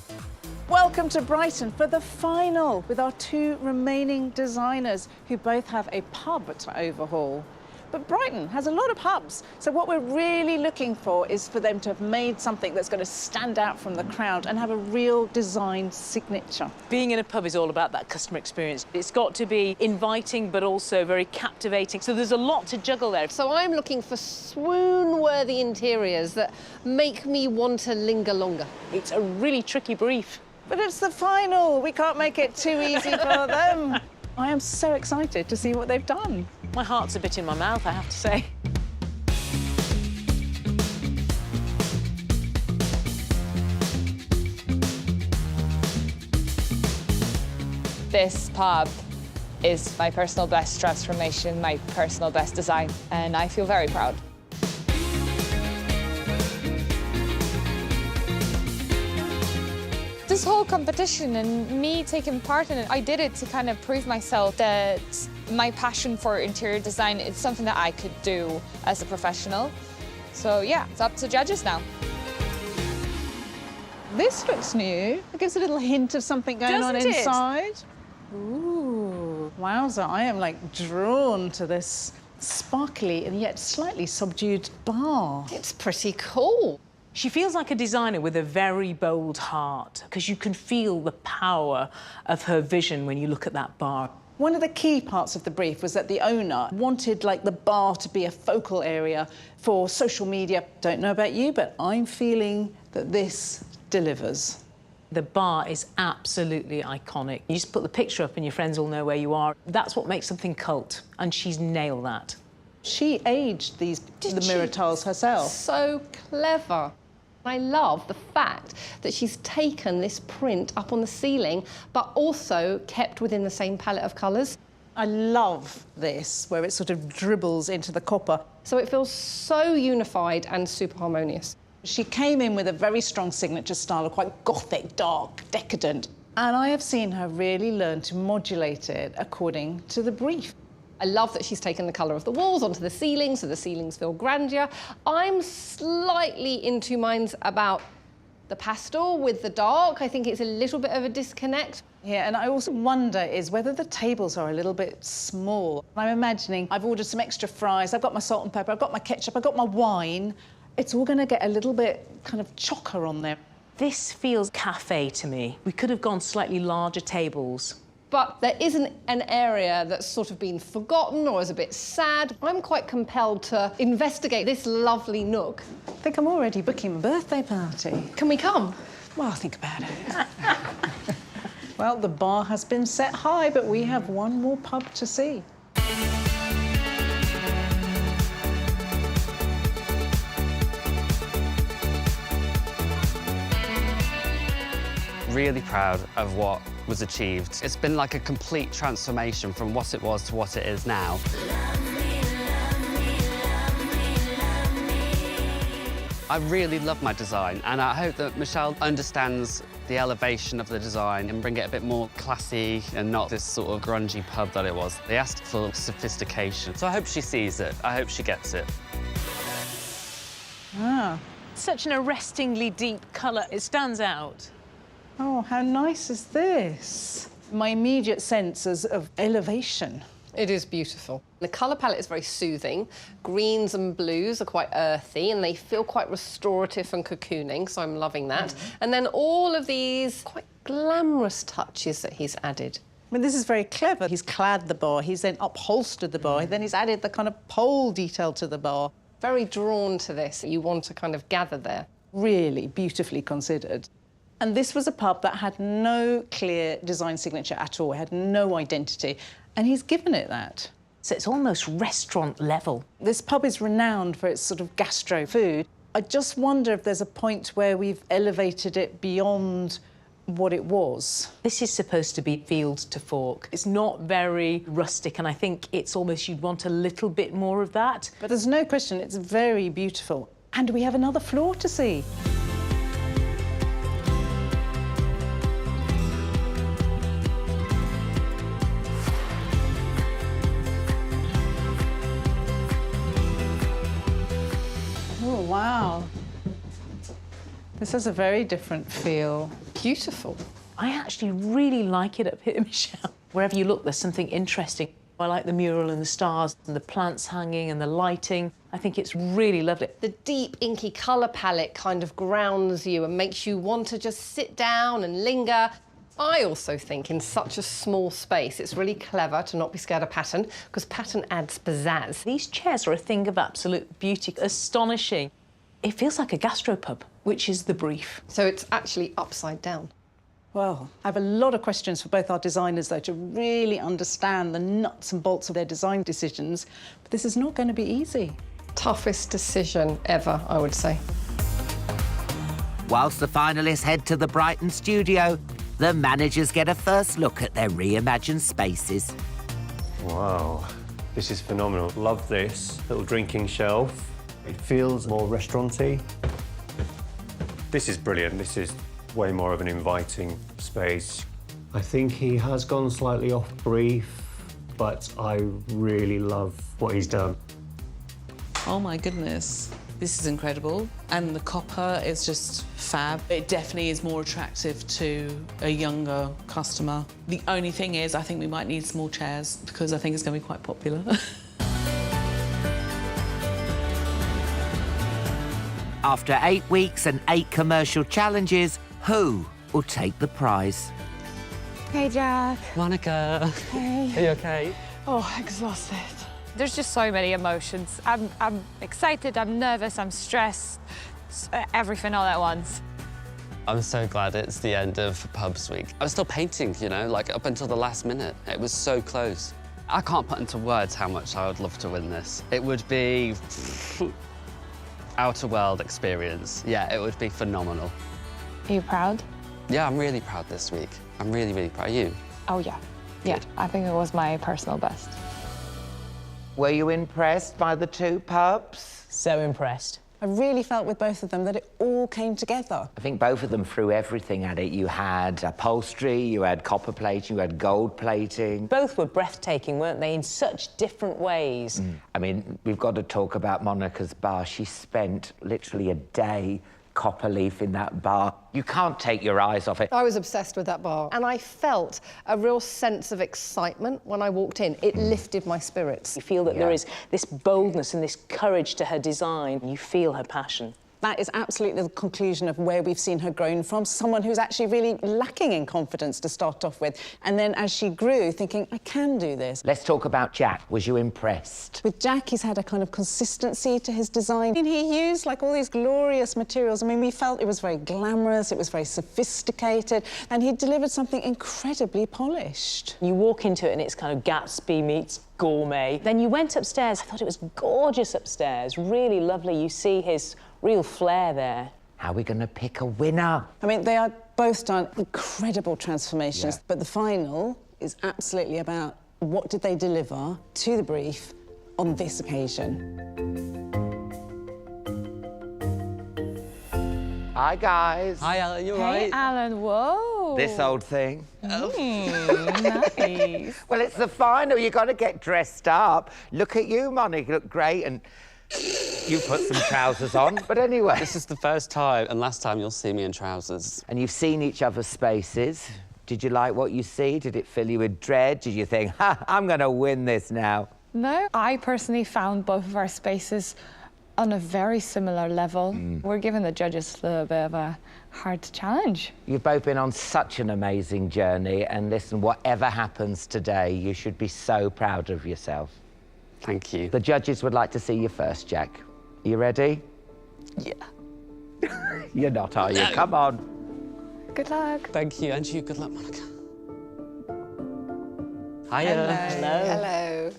Welcome to Brighton for the final with our 2 remaining designers who both have a pub to overhaul. But Brighton has a lot of pubs, so what we're really looking for is for them to have made something that's going to stand out from the crowd and have a real design signature. Being in a pub is all about that customer experience. It's got to be inviting but also very captivating, so there's a lot to juggle there. So I'm looking for swoon-worthy interiors that make me want to linger longer. It's a really tricky brief. But it's the final. We can't make it too easy for them. I am so excited to see what they've done. My heart's a bit in my mouth, I have to say. This pub is my personal best transformation, my personal best design, and I feel very proud. This whole competition and me taking part in it, I did it to kind of prove myself that my passion for interior design is something that I could do as a professional. So yeah, it's up to judges now. This looks new. It gives a little hint of something going on Doesn't it? inside. Ooh, wowza, I am like drawn to this sparkly and yet slightly subdued bar. It's pretty cool. She feels like a designer with a very bold heart, because you can feel the power of her vision when you look at that bar. One of the key parts of the brief was that the owner wanted like the bar to be a focal area for social media. Don't know about you, but I'm feeling that this delivers. The bar is absolutely iconic. You just put the picture up and your friends all know where you are. That's what makes something cult, and she's nailed that. She aged the mirror tiles herself. So clever. I love the fact that she's taken this print up on the ceiling, but also kept within the same palette of colours. I love this, where it sort of dribbles into the copper. So it feels so unified and super harmonious. She came in with a very strong signature style, quite gothic, dark, decadent. And I have seen her really learn to modulate it according to the brief. I love that she's taken the colour of the walls onto the ceiling, so the ceilings feel grandeur. I'm slightly in 2 minds about the pastel with the dark. I think it's a little bit of a disconnect. Yeah, and I also wonder is whether the tables are a little bit small. I'm imagining I've ordered some extra fries, I've got my salt and pepper, I've got my ketchup, I've got my wine. It's all going to get a little bit kind of chocker on there. This feels cafe to me. We could have gone slightly larger tables. But there isn't an area that's sort of been forgotten or is a bit sad. I'm quite compelled to investigate this lovely nook. I think I'm already booking a birthday party. Can we come? Well, I'll think about it. Well, the bar has been set high, but we have one more pub to see. Really proud of what was achieved. It's been like a complete transformation from what it was to what it is now. I really love my design, and I hope that Michelle understands the elevation of the design and bring it a bit more classy and not this sort of grungy pub that it was. They asked for sophistication, so I hope she sees it. I hope she gets it. Ah. Such an arrestingly deep colour. It stands out. Oh, how nice is this? My immediate sense is of elevation. It is beautiful. The colour palette is very soothing. Greens and blues are quite earthy and they feel quite restorative and cocooning, so I'm loving that. And then all of these quite glamorous touches that he's added. I mean, this is very clever. He's clad the bar, he's then upholstered the bar, then he's added the kind of pole detail to the bar. Very drawn to this. You want to kind of gather there. Really beautifully considered. And this was a pub that had no clear design signature at all. It had no identity. And he's given it that. So it's almost restaurant level. This pub is renowned for its sort of gastro food. I just wonder if there's a point where we've elevated it beyond what it was. This is supposed to be field to fork. It's not very rustic, and I think it's almost you'd want a little bit more of that. But there's no question, it's very beautiful. And we have another floor to see. Oh, wow. This has a very different feel. Beautiful. I actually really like it up here, Michelle. Wherever you look, there's something interesting. I like the mural and the stars and the plants hanging and the lighting. I think it's really lovely. The deep, inky colour palette kind of grounds you and makes you want to just sit down and linger. I also think in such a small space, it's really clever to not be scared of pattern, because pattern adds pizzazz. These chairs are a thing of absolute beauty, astonishing. It feels like a gastropub, which is the brief. So it's actually upside down. Well, I have a lot of questions for both our designers, though, to really understand the nuts and bolts of their design decisions. But this is not going to be easy. Toughest decision ever, I would say. Whilst the finalists head to the Brighton studio, the managers get a first look at their reimagined spaces. Wow, this is phenomenal. Love this little drinking shelf. It feels more restaurant-y. This is brilliant. This is way more of an inviting space. I think he has gone slightly off brief, but I really love what he's done. Oh my goodness, this is incredible. And the copper is just fab. It definitely is more attractive to a younger customer. The only thing is, I think we might need small chairs because I think it's going to be quite popular. After 8 weeks and 8 commercial challenges, who will take the prize? Hey, Jack. Monica. Hey. Are you okay? Oh, exhausted. There's just so many emotions. I'm excited, I'm nervous, I'm stressed. Everything all at once. I'm so glad it's the end of Pubs Week. I was still painting, you know, like up until the last minute. It was so close. I can't put into words how much I would love to win this. It would be outer world experience. Yeah, it would be phenomenal. Are you proud? Yeah, I'm really proud this week. I'm really, really proud. Are you? Oh, yeah. Yeah, I think it was my personal best. Were you impressed by the 2 pubs? So impressed. I really felt with both of them that it all came together. I think both of them threw everything at it. You had upholstery, you had copper plating, you had gold plating. Both were breathtaking, weren't they, in such different ways? I mean, we've got to talk about Monica's bar. She spent literally a day copper leaf in that bar. You can't take your eyes off it. I was obsessed with that bar, and I felt a real sense of excitement when I walked in. It lifted my spirits. You feel that there is this boldness and this courage to her design. You feel her passion. That is absolutely the conclusion of where we've seen her grown from, someone who's actually really lacking in confidence to start off with. And then as she grew, thinking, I can do this. Let's talk about Jack. Was you impressed? With Jack, he's had a kind of consistency to his design. I mean, he used, like, all these glorious materials. I mean, we felt it was very glamorous, it was very sophisticated, and he delivered something incredibly polished. You walk into it and it's kind of Gatsby meets gourmet. Then you went upstairs. I thought it was gorgeous upstairs, really lovely. You see his real flair there. How are we going to pick a winner? I mean, they are both done incredible transformations, but the final is absolutely about what did they deliver to the brief on this occasion. Hi, guys. Hi, Alan, you all Hey, right? Alan, whoa. This old thing. Nice. Well, it's the final. You got to get dressed up. Look at you, Monica. You look great, and you put some trousers on. But anyway. This is the first time and last time you'll see me in trousers. And you've seen each other's spaces. Did you like what you see? Did it fill you with dread? Did you think, ha, I'm going to win this now? No, I personally found both of our spaces On a very similar level. We're giving the judges a little bit of a hard challenge. You've both been on such an amazing journey, and listen, whatever happens today, you should be so proud of yourself. Thank you. The judges would like to see you first, Jack. Are you ready? Yeah. You're not, are you? No. Come on. Good luck. Thank you, and you. Good luck, Monica. Hiya. Hello.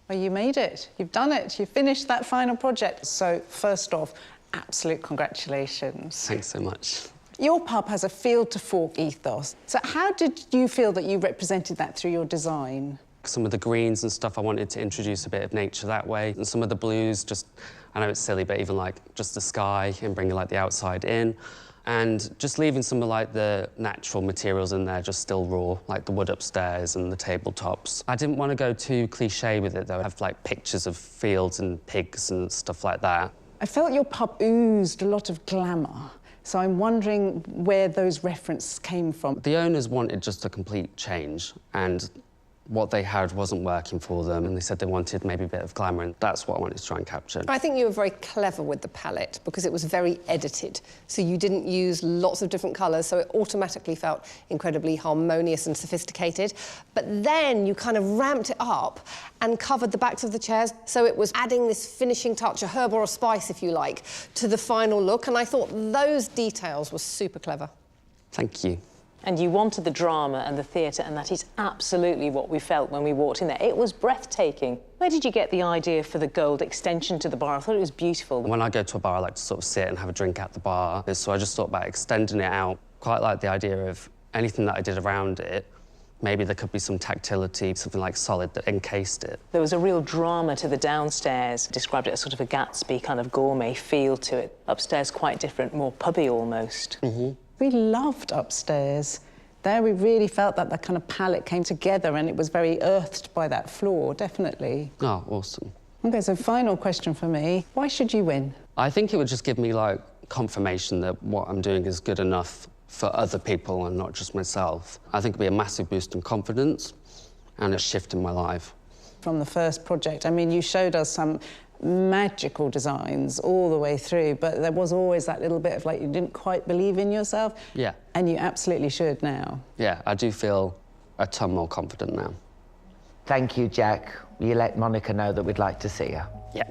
Well, you made it. You've done it. You finished that final project. So, first off, absolute congratulations. Thanks so much. Your pub has a field to fork ethos. So how did you feel that you represented that through your design? Some of the greens and stuff, I wanted to introduce a bit of nature that way. And some of the blues, just, I know it's silly, but even like just the sky and bringing like the outside in. And just leaving some of like the natural materials in there, just still raw, like the wood upstairs and the tabletops. I didn't want to go too cliche with it though. I have like pictures of fields and pigs and stuff like that. I felt your pub oozed a lot of glamour. So I'm wondering where those references came from. The owners wanted just a complete change, and what they had wasn't working for them, and they said they wanted maybe a bit of glamour, and that's what I wanted to try and capture. I think you were very clever with the palette because it was very edited. So you didn't use lots of different colours, so it automatically felt incredibly harmonious and sophisticated. But then you kind of ramped it up and covered the backs of the chairs, so it was adding this finishing touch, a herb or a spice, if you like, to the final look. And I thought those details were super clever. Thank you. And you wanted the drama and the theatre, and that is absolutely what we felt when we walked in there. It was breathtaking. Where did you get the idea for the gold extension to the bar? I thought it was beautiful. When I go to a bar, I like to sort of sit and have a drink at the bar. So I just thought about extending it out. Quite like the idea of anything that I did around it. Maybe there could be some tactility, something like solid that encased it. There was a real drama to the downstairs. Described it as sort of a Gatsby kind of gourmet feel to it. Upstairs, quite different, more pubby almost. We loved upstairs. There we really felt that kind of palette came together and it was very earthed by that floor, definitely. Oh, awesome. OK, so final question for me. Why should you win? I think it would just give me, like, confirmation that what I'm doing is good enough for other people and not just myself. I think it'd be a massive boost in confidence and a shift in my life. From the first project, I mean, you showed us some magical designs all the way through, but there was always that little bit of, like, you didn't quite believe in yourself. Yeah. And you absolutely should now. Yeah, I do feel a ton more confident now. Thank you, Jack. You let Monica know that we'd like to see her. Yeah.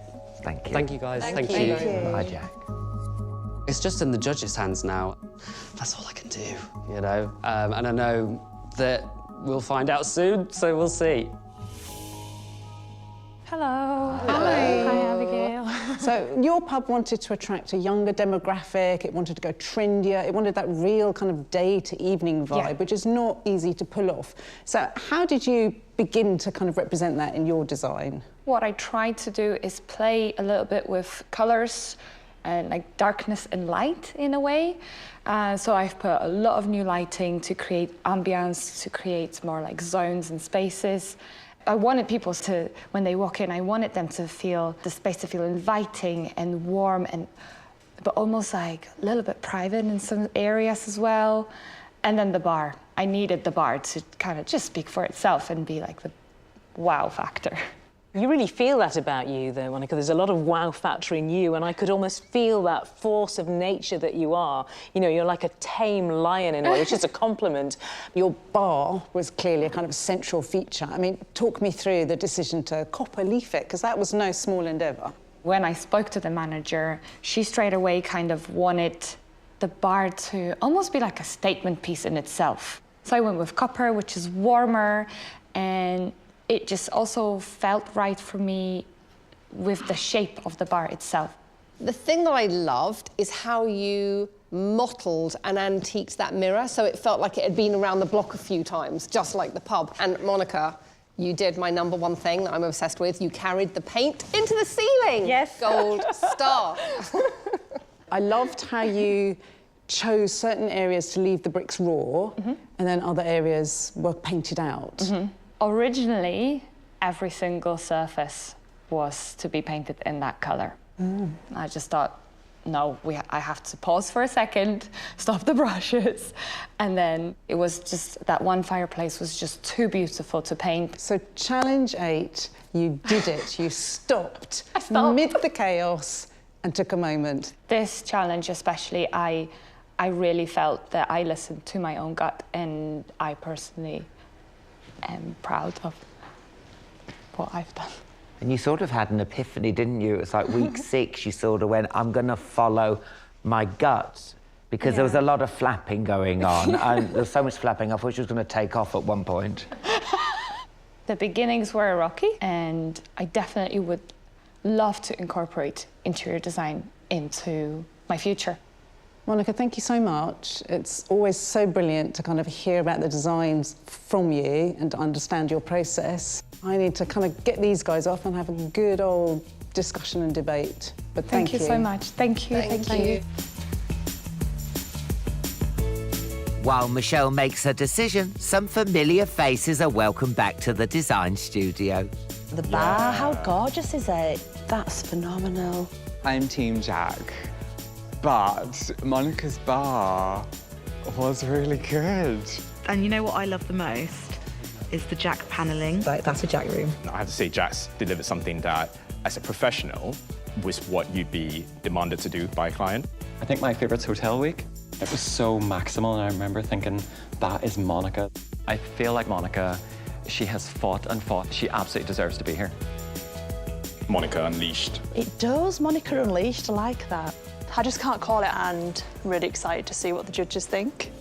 Thank you. Thank you, guys. Thank you. Bye, Jack. It's just in the judges' hands now. That's all I can do, you know? And I know that we'll find out soon, so we'll see. Hello. Hi. Hi, Abigail. So your pub wanted to attract a younger demographic, it wanted to go trendier, it wanted that real kind of day to evening vibe, which is not easy to pull off. So how did you begin to kind of represent that in your design? What I tried to do is play a little bit with colours and like darkness and light in a way. So I've put a lot of new lighting to create ambience, to create more like zones and spaces. I wanted people to, when they walk in, I wanted them to feel the space to feel inviting and warm, but almost like a little bit private in some areas as well. And then the bar. I needed the bar to kind of just speak for itself and be like the wow factor. You really feel that about you, though, Monica. There's a lot of wow factor in you, and I could almost feel that force of nature that you are. You know, you're like a tame lion in a way, which is a compliment. Your bar was clearly a kind of central feature. I mean, talk me through the decision to copper leaf it, because that was no small endeavour. When I spoke to the manager, she straight away kind of wanted the bar to almost be like a statement piece in itself. So I went with copper, which is warmer, and it just also felt right for me with the shape of the bar itself. The thing that I loved is how you mottled and antiqued that mirror, so it felt like it had been around the block a few times, just like the pub. And Monica, you did my #1 thing that I'm obsessed with. You carried the paint into the ceiling. Yes. Gold star. I loved how you chose certain areas to leave the bricks raw, and then other areas were painted out. Originally, every single surface was to be painted in that colour. I just thought no, I have to pause for a second, stop the brushes. And then it was just, that one fireplace was just too beautiful to paint. So challenge 8, you did it. You stopped stopped. mid the chaos and took a moment. This challenge especially, I really felt that I listened to my own gut, and I personally am proud of what I've done. And you sort of had an epiphany, didn't you? It was like week 6, you sort of went, I'm going to follow my gut, because there was a lot of flapping going on. And there was so much flapping, I thought she was going to take off at one point. The beginnings were rocky, and I definitely would love to incorporate interior design into my future. Monica, thank you so much. It's always so brilliant to kind of hear about the designs from you and to understand your process. I need to kind of get these guys off and have a good old discussion and debate. But thank you so much. Thank you. Thank you. While Michelle makes her decision, some familiar faces are welcome back to the design studio. The bar, how gorgeous is it? That's phenomenal. I'm Team Jack, but Monica's bar was really good. And you know what I love the most? Is the Jack panelling. Like, that's a Jack room. I have to say, Jack's delivered something that, as a professional, was what you'd be demanded to do by a client. I think my favourite's Hotel Week. It was so maximal, and I remember thinking, that is Monica. I feel like Monica, she has fought and fought. She absolutely deserves to be here. Monica Unleashed. It does, Monica Unleashed, I like that. I just can't call it, and really excited to see what the judges think.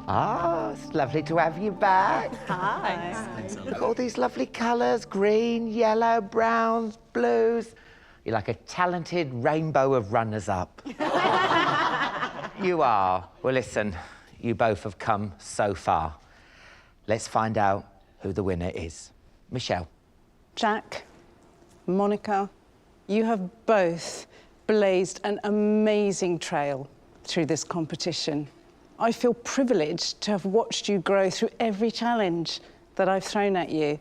Ah, it's lovely to have you back. Hi. Look at all these lovely colours, green, yellow, browns, blues. You're like a talented rainbow of runners-up. You are. Well, listen, you both have come so far. Let's find out who the winner is. Michelle. Jack, Monica, you have both blazed an amazing trail through this competition. I feel privileged to have watched you grow through every challenge that I've thrown at you.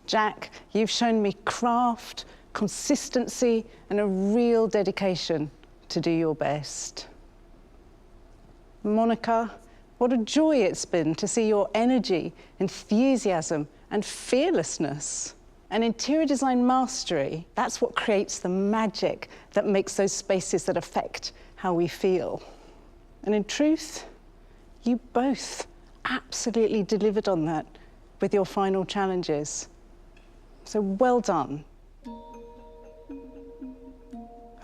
Jack, you've shown me craft, consistency, and a real dedication to do your best. Monica, what a joy it's been to see your energy, enthusiasm, and fearlessness. And interior design mastery, that's what creates the magic that makes those spaces that affect how we feel. And in truth, you both absolutely delivered on that with your final challenges. So well done.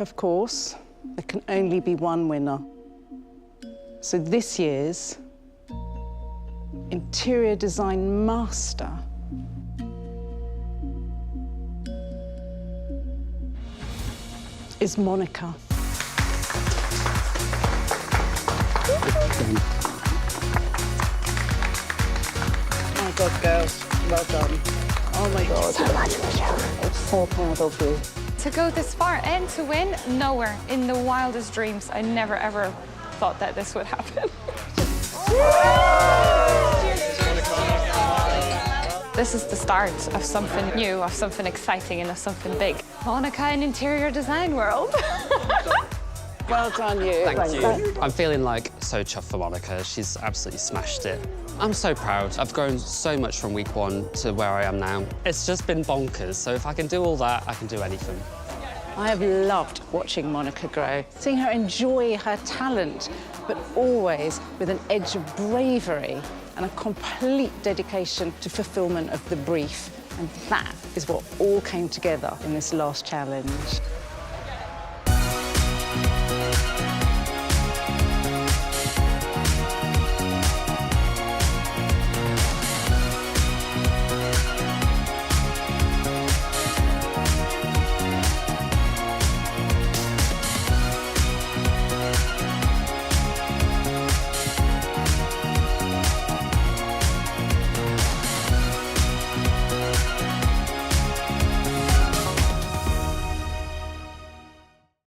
Of course, there can only be one winner. So this year's Interior Design Master is Monica. Oh my God, girls, well done. Oh my God. So much, Michelle. I'm so proud of you. To go this far and to win, nowhere in the wildest dreams. I never ever thought that this would happen. This is the start of something new, of something exciting, and of something big. Monica in interior design world. Well done, you. Thank you. I'm feeling like so chuffed for Monica. She's absolutely smashed it. I'm so proud. I've grown so much from week 1 to where I am now. It's just been bonkers. So if I can do all that, I can do anything. I have loved watching Monica grow, seeing her enjoy her talent, but always with an edge of bravery and a complete dedication to fulfillment of the brief. And that is what all came together in this last challenge.